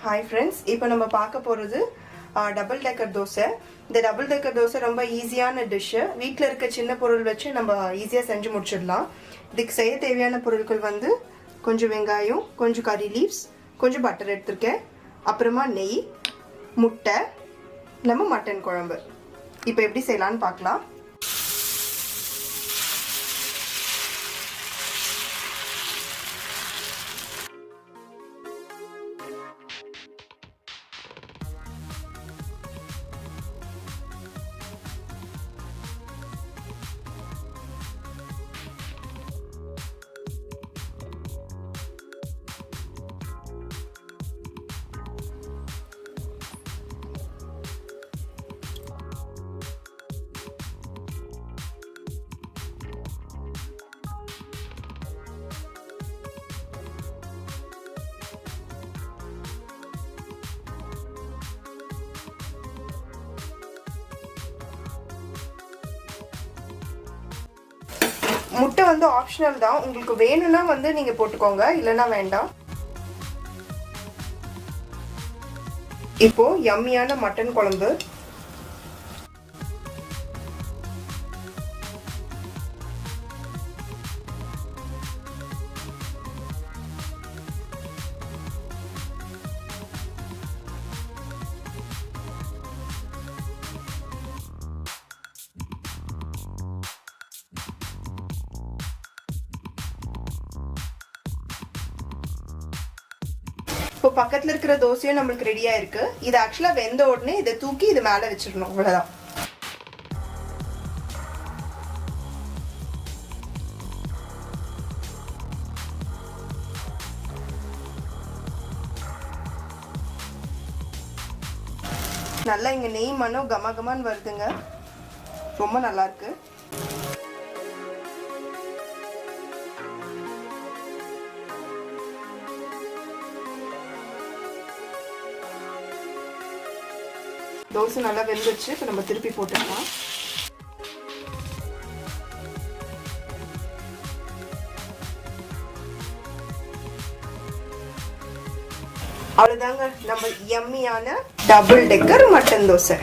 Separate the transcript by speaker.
Speaker 1: Hi friends, இப்போ நம்ம பார்க்க போறது டபுள் டெக்கர் தோசை. இந்த டபுள் டெக்கர் தோசை ரொம்ப ஈஸியான டிஷ். வீட்ல இருக்க சின்ன பொருள் வச்சு நம்ம ஈஸியா செஞ்சு முடிச்சிடலாம். இதுக்கு செய்ய தேவையான பொருட்கள் வந்து கொஞ்சம் வெங்காயம், கொஞ்சம் கறி லீவ்ஸ், கொஞ்சம் பட்டர் எடுத்துர்க்கேன். அப்புறமா நெய், முட்டை, நம்ம மட்டன் குழம்பு. இப்போ எப்படி செய்யலாம்னு பார்க்கலாம். முட்டை வந்து ஆப்ஷனல் தான். உங்களுக்கு வேணும்னா வந்து நீங்க போட்டுக்கோங்க, இல்லனா வேண்டாம். இப்போ யம்மியான மட்டன் குழம்பு. இப்போ பக்கத்துல இருக்கிற தோசையும் நம்மளுக்கு ரெடியா இருக்கு. இது ஆக்சுவலா வெந்த உடனே இதை தூக்கி இது மேல வச்சிடணும், அவ்வளவுதான். நல்லா இங்க நெய் மனம் கமகமான்னு வருதுங்க, ரொம்ப நல்லா இருக்கு. தோசை நல்லா வெந்துச்சு. இப்போ நம்ம திருப்பி போட்டுக்கலாம். அவ்வளவுதாங்க, நம்ம யம்மியான டபுள் டெக்கர் மட்டன் தோசை.